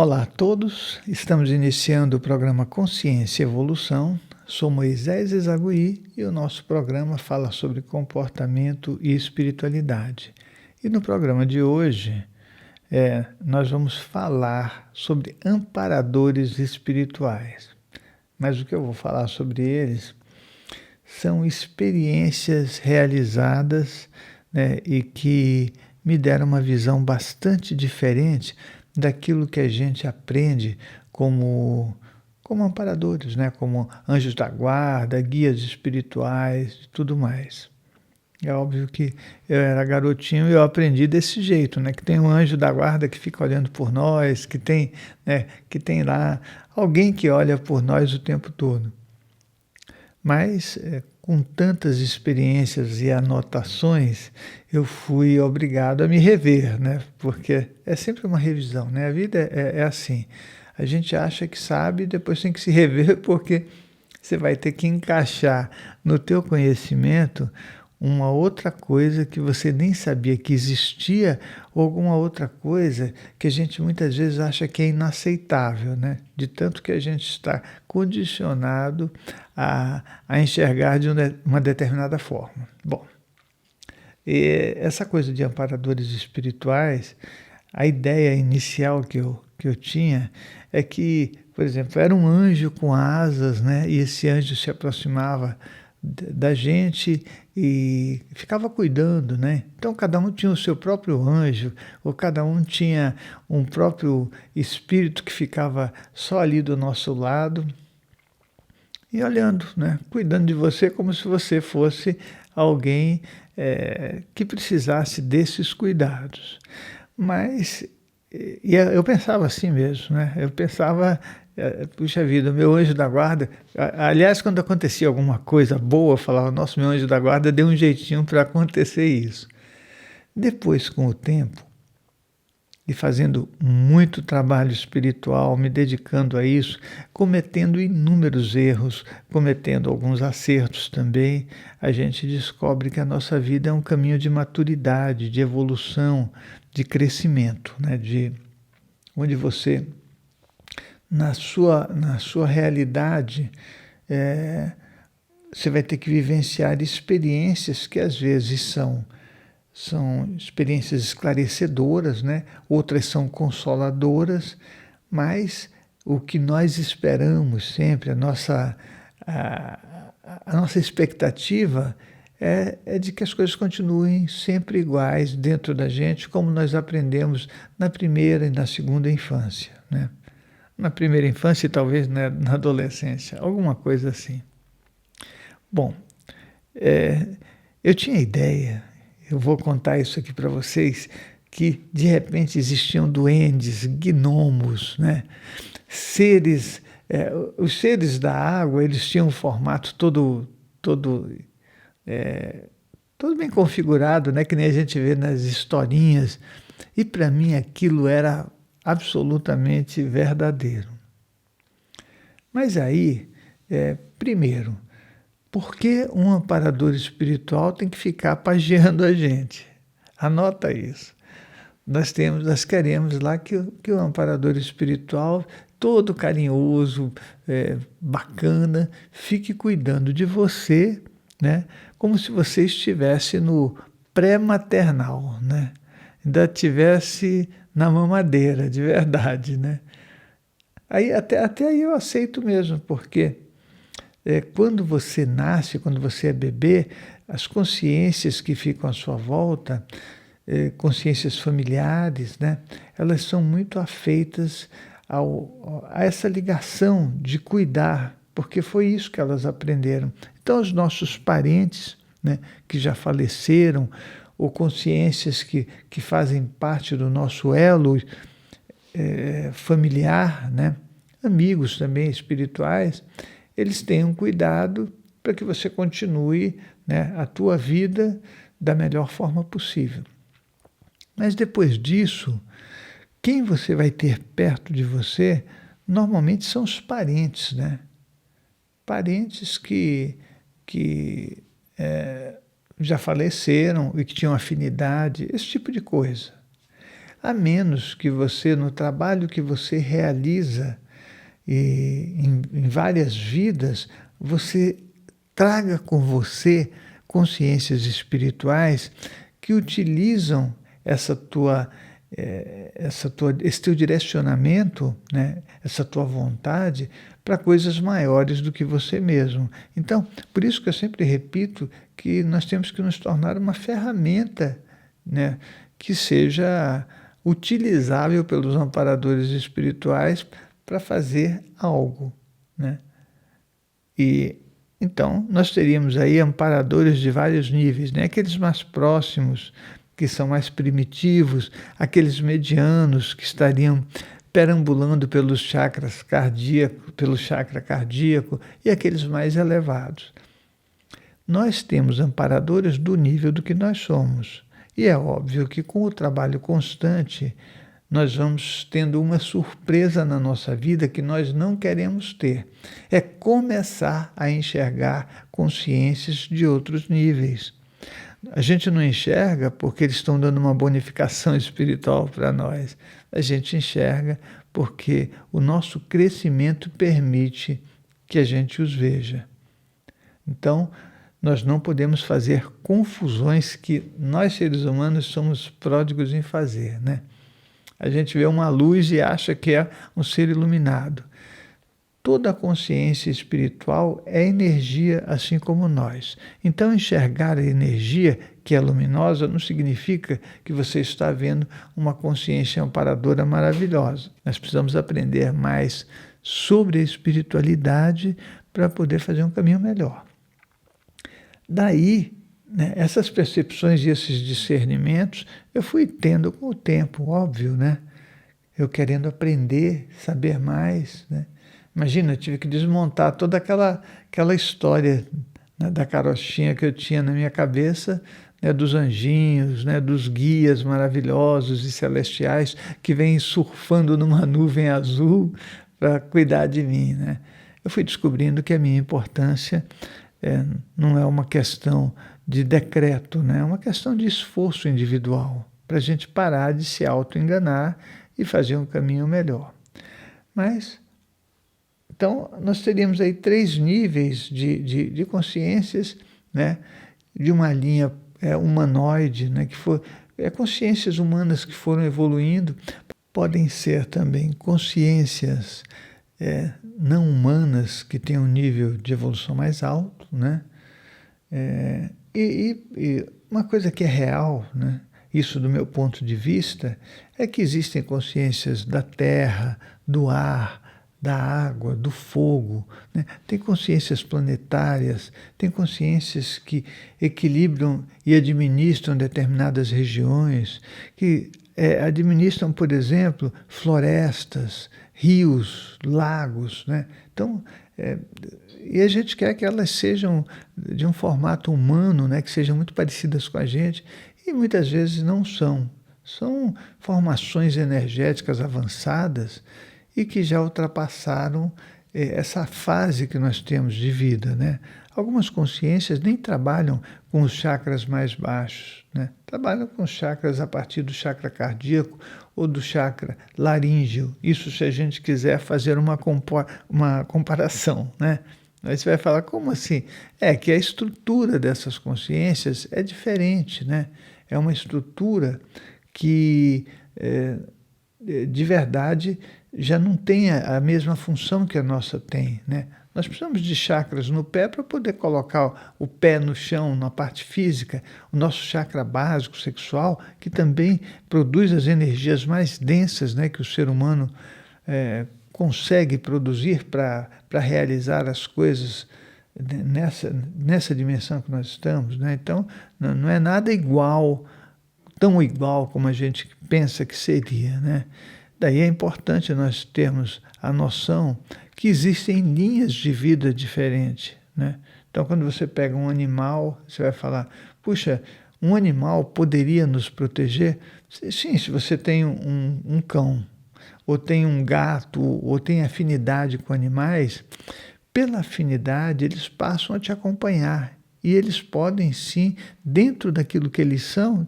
Olá a todos, estamos iniciando o programa Consciência e Evolução. Sou Moisés Ezagui e o nosso programa fala sobre comportamento e espiritualidade. E no programa de hoje, nós vamos falar sobre amparadores espirituais. Mas o que eu vou falar sobre eles são experiências realizadas, né, e que me deram uma visão bastante diferente daquilo que a gente aprende como amparadores, né? Como anjos da guarda, guias espirituais e tudo mais. É óbvio que eu era garotinho e eu aprendi desse jeito, né? Que tem um anjo da guarda que fica olhando por nós, que tem lá alguém que olha por nós o tempo todo. Mas, com tantas experiências e anotações, eu fui obrigado a me rever, né? Porque é sempre uma revisão, né? A vida é assim. A gente acha que sabe e depois tem que se rever porque você vai ter que encaixar no teu conhecimento uma outra coisa que você nem sabia que existia ou alguma outra coisa que a gente muitas vezes acha que é inaceitável, né? De tanto que a gente está condicionado a enxergar de uma determinada forma. Bom, essa coisa de amparadores espirituais, a ideia inicial que eu tinha é que, por exemplo, era um anjo com asas, né? E esse anjo se aproximava da gente e ficava cuidando, né? Então cada um tinha o seu próprio anjo, ou cada um tinha um próprio espírito que ficava só ali do nosso lado e olhando, né? Cuidando de você como se você fosse alguém que precisasse desses cuidados. Mas eu pensava assim mesmo, né? Eu pensava, puxa vida, meu anjo da guarda. Aliás, quando acontecia alguma coisa boa, eu falava, nossa, meu anjo da guarda deu um jeitinho para acontecer isso. Depois, com o tempo, e fazendo muito trabalho espiritual, me dedicando a isso, cometendo inúmeros erros, cometendo alguns acertos também, a gente descobre que a nossa vida é um caminho de maturidade, de evolução, de crescimento, né? Onde você, na sua realidade, você vai ter que vivenciar experiências que às vezes são experiências esclarecedoras, né? Outras são consoladoras, mas o que nós esperamos sempre, a nossa expectativa é de que as coisas continuem sempre iguais dentro da gente, como nós aprendemos na primeira e na segunda infância, né? Na primeira infância e talvez na adolescência, alguma coisa assim. Bom, eu tinha ideia, eu vou contar isso aqui para vocês, que de repente existiam duendes, gnomos, né? Seres, os seres da água, eles tinham um formato todo bem configurado, né? Que nem a gente vê nas historinhas. E para mim aquilo era absolutamente verdadeiro. Mas aí, primeiro, por que um amparador espiritual tem que ficar pagiando a gente? Anota isso. Nós queremos lá que o amparador espiritual, todo carinhoso, bacana, fique cuidando de você, né? Como se você estivesse no pré-maternal, né? Ainda estivesse na mamadeira, de verdade, né? Aí, até aí eu aceito mesmo, porque quando você nasce, quando você é bebê, as consciências que ficam à sua volta, consciências familiares, né, elas são muito afeitas a essa ligação de cuidar, porque foi isso que elas aprenderam. Então, os nossos parentes, né, que já faleceram, ou consciências que fazem parte do nosso elo familiar, né, amigos também espirituais, eles tenham cuidado para que você continue, né, a tua vida da melhor forma possível. Mas depois disso, quem você vai ter perto de você, normalmente são os parentes, né? Parentes que já faleceram e que tinham afinidade, esse tipo de coisa. a menos que você, no trabalho que você realiza em várias vidas, você traga com você consciências espirituais que utilizam esse teu direcionamento, né, essa tua vontade para coisas maiores do que você mesmo. Então, por isso que eu sempre repito que nós temos que nos tornar uma ferramenta, né, que seja utilizável pelos amparadores espirituais para fazer algo, né? E então nós teríamos aí amparadores de vários níveis, né? Aqueles mais próximos, que são mais primitivos, aqueles medianos que estariam perambulando pelos chakras cardíacos, pelo chakra cardíaco, e aqueles mais elevados. Nós temos amparadores do nível do que nós somos. E é óbvio que com o trabalho constante, nós vamos tendo uma surpresa na nossa vida que nós não queremos ter. É começar a enxergar consciências de outros níveis. A gente não enxerga porque eles estão dando uma bonificação espiritual para nós. A gente enxerga porque o nosso crescimento permite que a gente os veja. Então, nós não podemos fazer confusões que nós, seres humanos, somos pródigos em fazer, né? A gente vê uma luz e acha que é um ser iluminado. Toda a consciência espiritual é energia, assim como nós. Então, enxergar a energia que é luminosa não significa que você está vendo uma consciência amparadora maravilhosa. Nós precisamos aprender mais sobre a espiritualidade para poder fazer um caminho melhor. Daí, né, essas percepções e esses discernimentos eu fui tendo com o tempo, óbvio, né? Eu querendo aprender, saber mais, né? Imagina, eu tive que desmontar toda aquela história, né, da carochinha que eu tinha na minha cabeça, né, dos anjinhos, né, dos guias maravilhosos e celestiais que vêm surfando numa nuvem azul para cuidar de mim, né? Eu fui descobrindo que a minha importância não é uma questão de decreto, né? É uma questão de esforço individual, para a gente parar de se auto-enganar e fazer um caminho melhor. Mas, então, nós teríamos aí 3 níveis de consciências, né? De uma linha humanoide, né? Que for consciências humanas que foram evoluindo. Podem ser também consciências não humanas que têm um nível de evolução mais alto, né? E uma coisa que é real, né? Isso do meu ponto de vista, é que existem consciências da terra, do ar, da água, do fogo, né? Tem consciências planetárias, tem consciências que equilibram e administram determinadas regiões, que administram, por exemplo, florestas, rios, lagos, né? Então, e a gente quer que elas sejam de um formato humano, né? Que sejam muito parecidas com a gente, e muitas vezes não são. São formações energéticas avançadas e que já ultrapassaram essa fase que nós temos de vida, né? Algumas consciências nem trabalham com os chakras mais baixos, né? Trabalham com os chakras a partir do chakra cardíaco ou do chakra laríngeo. Isso se a gente quiser fazer uma comparação, né? Aí você vai falar, como assim? É que a estrutura dessas consciências é diferente, né? É uma estrutura que, de verdade, já não tem a mesma função que a nossa tem, né? Nós precisamos de chakras no pé para poder colocar o pé no chão, na parte física, o nosso chakra básico sexual, que também produz as energias mais densas, né, que o ser humano consegue produzir para realizar as coisas nessa dimensão que nós estamos, né? Então, não é nada igual, tão igual como a gente pensa que seria, né? Daí é importante nós termos a noção que existem linhas de vida diferentes, né? Então, quando você pega um animal, você vai falar, puxa, um animal poderia nos proteger? Sim, se você tem um cão, ou tem um gato, ou tem afinidade com animais, pela afinidade eles passam a te acompanhar. E eles podem sim, dentro daquilo que eles são,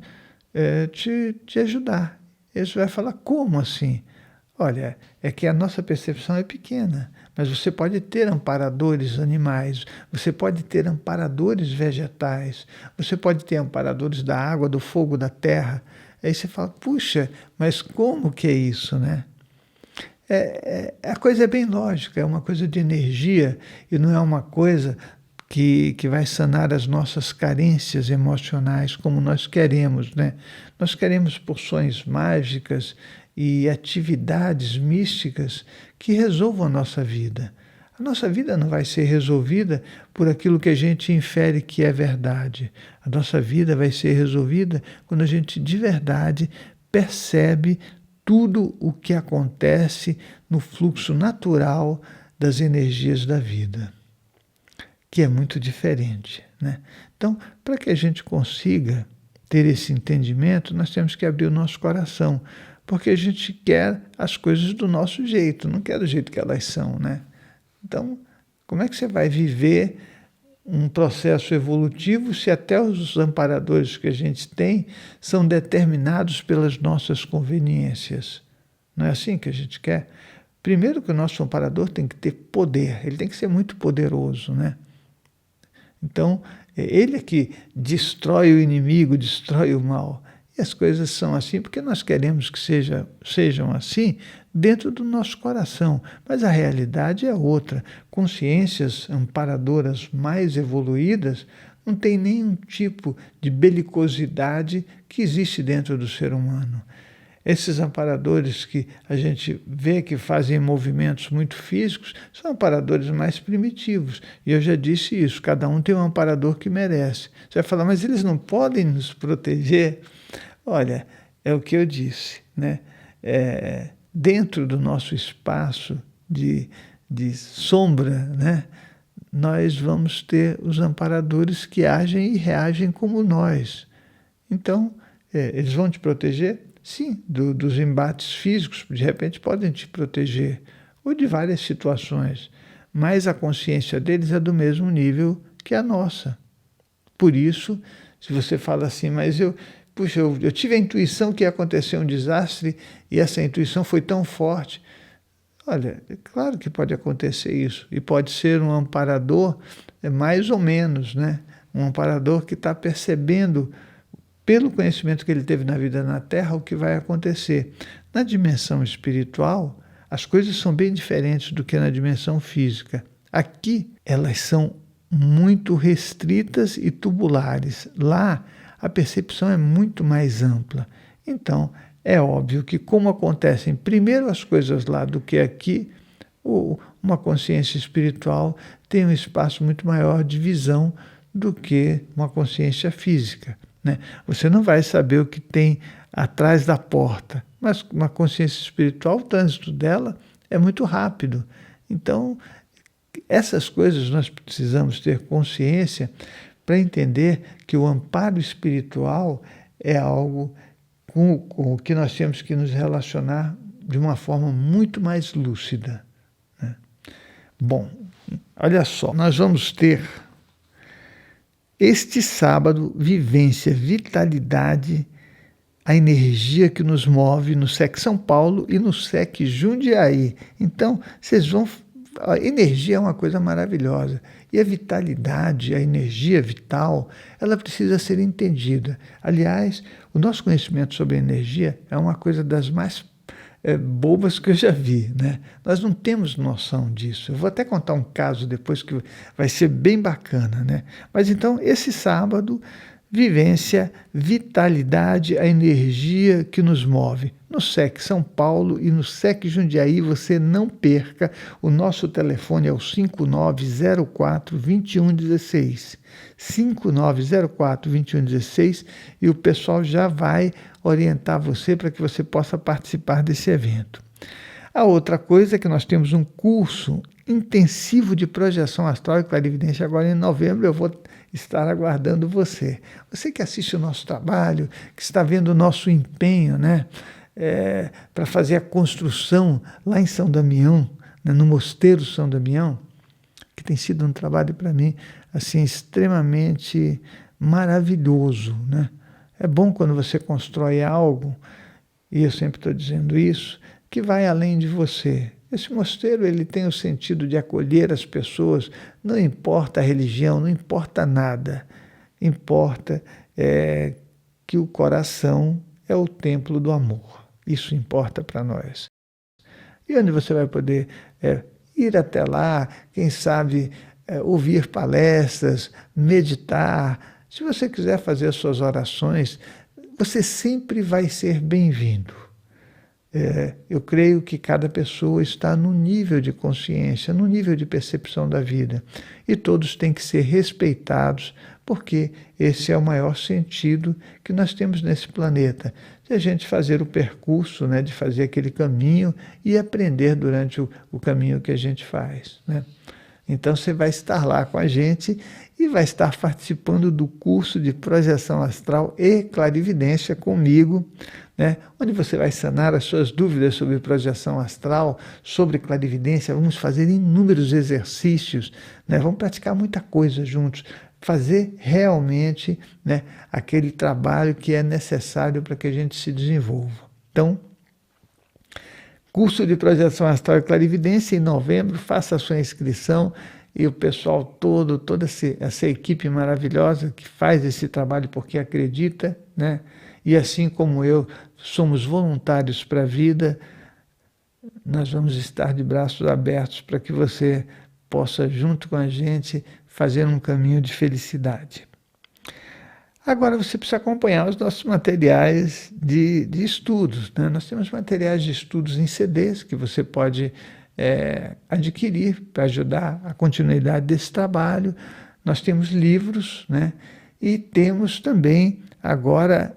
te ajudar. Eles vai falar, como assim? Olha, é que a nossa percepção é pequena, mas você pode ter amparadores animais, você pode ter amparadores vegetais, você pode ter amparadores da água, do fogo, da terra. Aí você fala, puxa, mas como que é isso, né? A coisa é bem lógica, é uma coisa de energia e não é uma coisa que vai sanar as nossas carências emocionais como nós queremos, né? Nós queremos porções mágicas e atividades místicas que resolvam a nossa vida. A nossa vida não vai ser resolvida por aquilo que a gente infere que é verdade. A nossa vida vai ser resolvida quando a gente de verdade percebe tudo o que acontece no fluxo natural das energias da vida, que é muito diferente, né? Então, para que a gente consiga ter esse entendimento, nós temos que abrir o nosso coração, porque a gente quer as coisas do nosso jeito, não quer do jeito que elas são, né? Então, como é que você vai viver um processo evolutivo se até os amparadores que a gente tem são determinados pelas nossas conveniências? Não é assim que a gente quer? Primeiro que o nosso amparador tem que ter poder, ele tem que ser muito poderoso, né? Então, ele é que destrói o inimigo, destrói o mal. E as coisas são assim porque nós queremos que sejam assim dentro do nosso coração. Mas a realidade é outra. Consciências amparadoras mais evoluídas não têm nenhum tipo de belicosidade que existe dentro do ser humano. Esses amparadores que a gente vê que fazem movimentos muito físicos são amparadores mais primitivos. E eu já disse isso, cada um tem um amparador que merece. Você vai falar, mas eles não podem nos proteger? Olha, é o que eu disse, né? Dentro do nosso espaço de sombra, né? Nós vamos ter os amparadores que agem e reagem como nós. Então, eles vão te proteger? Sim, dos embates físicos, de repente podem te proteger, ou de várias situações, mas a consciência deles é do mesmo nível que a nossa. Por isso, se você fala assim, mas eu tive a intuição que ia acontecer um desastre e essa intuição foi tão forte. Olha, é claro que pode acontecer isso, e pode ser um amparador mais ou menos, né? Um amparador que está percebendo pelo conhecimento que ele teve na vida na Terra, o que vai acontecer. Na dimensão espiritual, as coisas são bem diferentes do que na dimensão física. Aqui, elas são muito restritas e tubulares. Lá, a percepção é muito mais ampla. Então, é óbvio que, como acontecem primeiro as coisas lá do que aqui, uma consciência espiritual tem um espaço muito maior de visão do que uma consciência física, né? Você não vai saber o que tem atrás da porta, mas uma consciência espiritual, o trânsito dela é muito rápido. Então, essas coisas nós precisamos ter consciência para entender que o amparo espiritual é algo com o que nós temos que nos relacionar de uma forma muito mais lúcida, né? Bom, olha só, nós vamos ter este sábado, vivência, vitalidade, a energia que nos move no SEC São Paulo e no SEC Jundiaí. Então, vocês vão... A energia é uma coisa maravilhosa. E a vitalidade, a energia vital, ela precisa ser entendida. Aliás, o nosso conhecimento sobre a energia é uma coisa das mais bobas que eu já vi, né? Nós não temos noção disso. Eu vou até contar um caso depois que vai ser bem bacana, né? Mas então, esse sábado, vivência, vitalidade, a energia que nos move. No SEC São Paulo e no SEC Jundiaí, você não perca. O nosso telefone é o 5904-2116. 5904-2116, e o pessoal já vai orientar você para que você possa participar desse evento. A outra coisa é que nós temos um curso intensivo de projeção astral e clarividência agora em novembro. Eu vou estar aguardando você. Você que assiste o nosso trabalho, que está vendo o nosso empenho, né, para fazer a construção lá em São Damião, né, no Mosteiro São Damião, que tem sido um trabalho para mim assim extremamente maravilhoso, né? É bom quando você constrói algo e eu sempre estou dizendo isso, que vai além de você. Esse mosteiro ele tem o sentido de acolher as pessoas, não importa a religião, não importa nada. Importa que o coração é o templo do amor. Isso importa para nós. E onde você vai poder ir até lá, quem sabe ouvir palestras, meditar. Se você quiser fazer as suas orações, você sempre vai ser bem-vindo. Eu creio que cada pessoa está no nível de consciência, no nível de percepção da vida. E todos têm que ser respeitados, porque esse é o maior sentido que nós temos nesse planeta. De a gente fazer o percurso, né, de fazer aquele caminho e aprender durante o caminho que a gente faz, né? Então você vai estar lá com a gente e vai estar participando do curso de projeção astral e clarividência comigo, né? Onde você vai sanar as suas dúvidas sobre projeção astral, sobre clarividência. Vamos fazer inúmeros exercícios, né? Vamos praticar muita coisa juntos, fazer realmente, né, aquele trabalho que é necessário para que a gente se desenvolva. Então, curso de projeção astral e clarividência em novembro, faça a sua inscrição e o pessoal todo, toda essa equipe maravilhosa que faz esse trabalho porque acredita, né? E assim como eu, somos voluntários para a vida, nós vamos estar de braços abertos para que você possa, junto com a gente, fazer um caminho de felicidade. Agora você precisa acompanhar os nossos materiais de estudos, né? Nós temos materiais de estudos em CDs que você pode adquirir para ajudar a continuidade desse trabalho. Nós temos livros, né? E temos também agora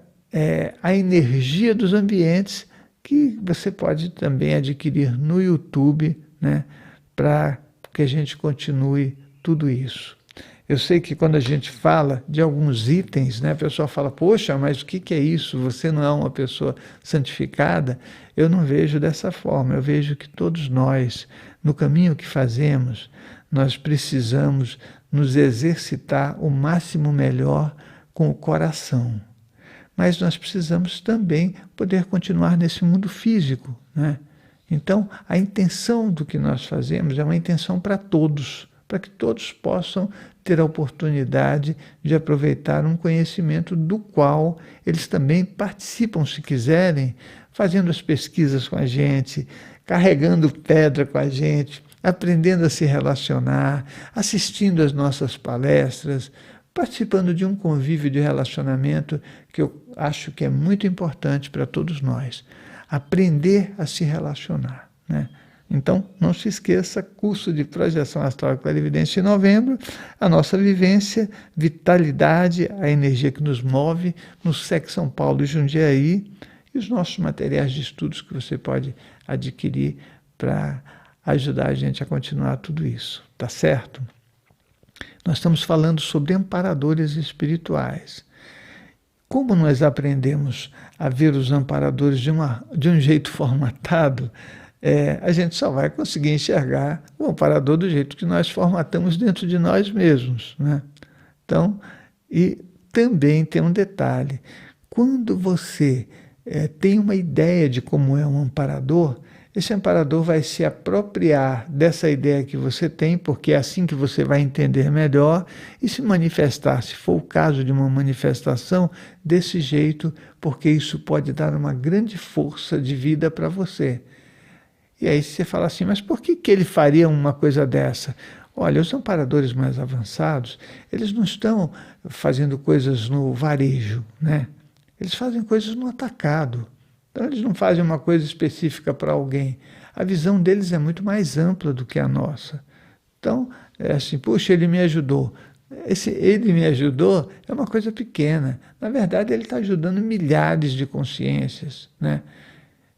a energia dos ambientes que você pode também adquirir no YouTube, né? Para que a gente continue tudo isso. Eu sei que quando a gente fala de alguns itens, né, a pessoa fala, poxa, mas o que é isso? Você não é uma pessoa santificada? Eu não vejo dessa forma, eu vejo que todos nós, no caminho que fazemos, nós precisamos nos exercitar o máximo melhor com o coração. Mas nós precisamos também poder continuar nesse mundo físico, né? Então, a intenção do que nós fazemos é uma intenção para todos, para que todos possam ter a oportunidade de aproveitar um conhecimento do qual eles também participam, se quiserem, fazendo as pesquisas com a gente, carregando pedra com a gente, aprendendo a se relacionar, assistindo às nossas palestras, participando de um convívio de relacionamento que eu acho que é muito importante para todos nós. Aprender a se relacionar, né? Então, não se esqueça, curso de projeção astral e clarividência em novembro, a nossa vivência, vitalidade, a energia que nos move no SEC São Paulo e Jundiaí, e os nossos materiais de estudos que você pode adquirir para ajudar a gente a continuar tudo isso, tá certo? Nós estamos falando sobre amparadores espirituais. Como nós aprendemos a ver os amparadores de um jeito formatado, a gente só vai conseguir enxergar o amparador do jeito que nós formatamos dentro de nós mesmos, né? Então, e também tem um detalhe, quando você tem uma ideia de como é um amparador, esse amparador vai se apropriar dessa ideia que você tem, porque é assim que você vai entender melhor e se manifestar, se for o caso de uma manifestação, desse jeito, porque isso pode dar uma grande força de vida para você. E aí você fala assim, mas por que ele faria uma coisa dessa? Olha, os amparadores mais avançados, eles não estão fazendo coisas no varejo, né? Eles fazem coisas no atacado. Então eles não fazem uma coisa específica para alguém. A visão deles é muito mais ampla do que a nossa. Então, é assim, puxa, ele me ajudou. Esse ele me ajudou é uma coisa pequena. Na verdade, ele está ajudando milhares de consciências, né?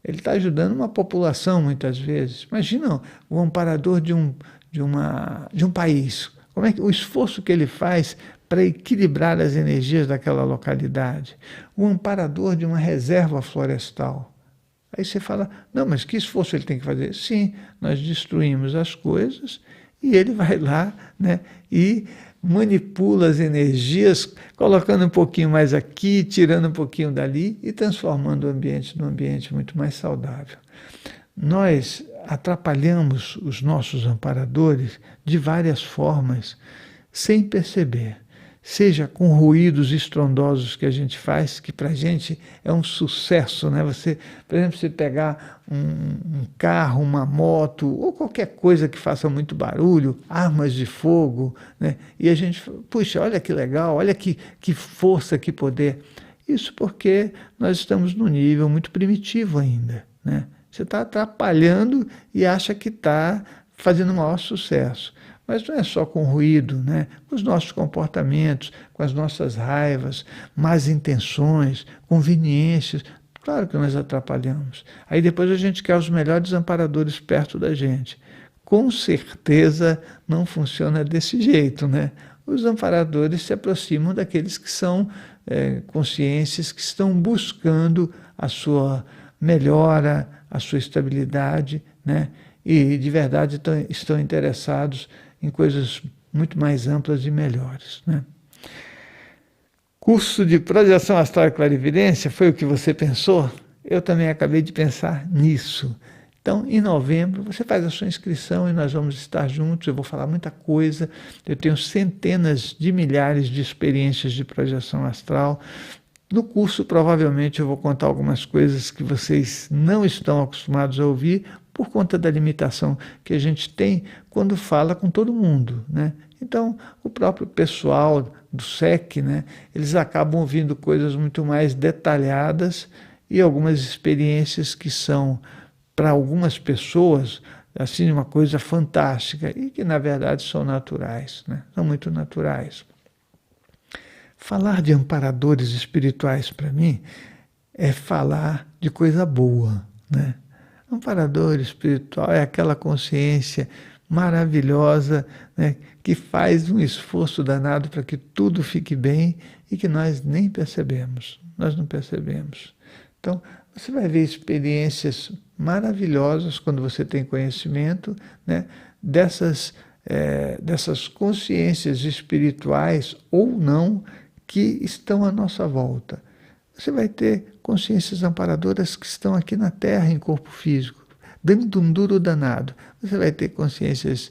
Ele está ajudando uma população, muitas vezes. Imagina o amparador de um país. Como é que o esforço que ele faz para equilibrar as energias daquela localidade. O amparador de uma reserva florestal. Aí você fala, não, mas que esforço ele tem que fazer? Sim, nós destruímos as coisas e ele vai lá, né, e manipula as energias, colocando um pouquinho mais aqui, tirando um pouquinho dali e transformando o ambiente num ambiente muito mais saudável. Nós atrapalhamos os nossos amparadores de várias formas, sem perceber. Seja com ruídos estrondosos que a gente faz, que para a gente é um sucesso, né? Você, por exemplo, você pegar um carro, uma moto, ou qualquer coisa que faça muito barulho, armas de fogo, né? E a gente, puxa, olha que legal, olha que força, que poder. Isso porque nós estamos num nível muito primitivo ainda, né? Você está atrapalhando e acha que está fazendo o maior sucesso. Mas não é só com ruído, né? Com os nossos comportamentos, com as nossas raivas, más intenções, conveniências. Claro que nós atrapalhamos. Aí depois a gente quer os melhores amparadores perto da gente. Com certeza não funciona desse jeito, né? Os amparadores se aproximam daqueles que são consciências que estão buscando a sua melhora, a sua estabilidade, né? E de verdade estão interessados em coisas muito mais amplas e melhores, né? Curso de projeção astral e clarividência, foi o que você pensou? Eu também acabei de pensar nisso. Então, em novembro, você faz a sua inscrição e nós vamos estar juntos, eu vou falar muita coisa, eu tenho centenas de milhares de experiências de projeção astral. No curso, provavelmente, eu vou contar algumas coisas que vocês não estão acostumados a ouvir, por conta da limitação que a gente tem quando fala com todo mundo, né? Então, o próprio pessoal do SEC, né, eles acabam ouvindo coisas muito mais detalhadas e algumas experiências que são, para algumas pessoas, assim, uma coisa fantástica e que, na verdade, são naturais, né? São muito naturais. Falar de amparadores espirituais, para mim, é falar de coisa boa, né? Amparador espiritual é aquela consciência maravilhosa, né, que faz um esforço danado para que tudo fique bem e que nós nem percebemos, nós não percebemos. Então, você vai ver experiências maravilhosas quando você tem conhecimento, né, dessas consciências espirituais ou não que estão à nossa volta. Você vai ter consciências amparadoras que estão aqui na Terra, em corpo físico, dando um duro danado. Você vai ter consciências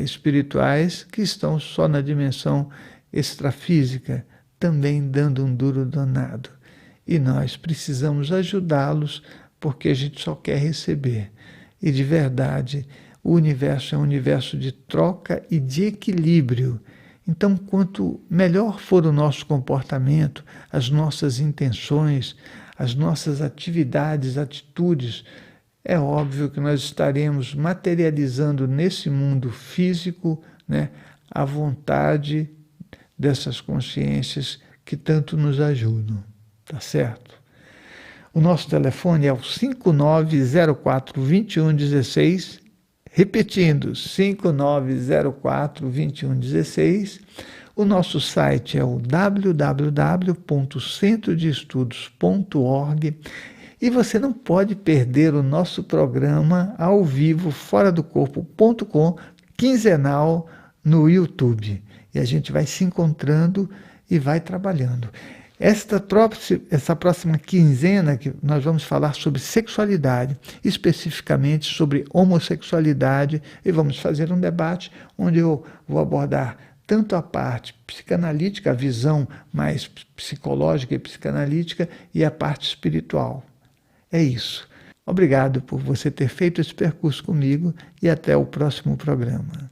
espirituais que estão só na dimensão extrafísica, também dando um duro danado. E nós precisamos ajudá-los, porque a gente só quer receber. E de verdade, o universo é um universo de troca e de equilíbrio. Então, quanto melhor for o nosso comportamento, as nossas intenções, as nossas atividades, atitudes, é óbvio que nós estaremos materializando nesse mundo físico, né, a vontade dessas consciências que tanto nos ajudam, tá certo? O nosso telefone é o 5904-2116, repetindo, 5904-2116. O nosso site é o www.centrodeestudos.org e você não pode perder o nosso programa ao vivo, fora do corpo.com, quinzenal no YouTube. E a gente vai se encontrando e vai trabalhando. Essa próxima quinzena que nós vamos falar sobre sexualidade, especificamente sobre homossexualidade, e vamos fazer um debate onde eu vou abordar tanto a parte psicanalítica, a visão mais psicológica e psicanalítica, e a parte espiritual. É isso. Obrigado por você ter feito esse percurso comigo e até o próximo programa.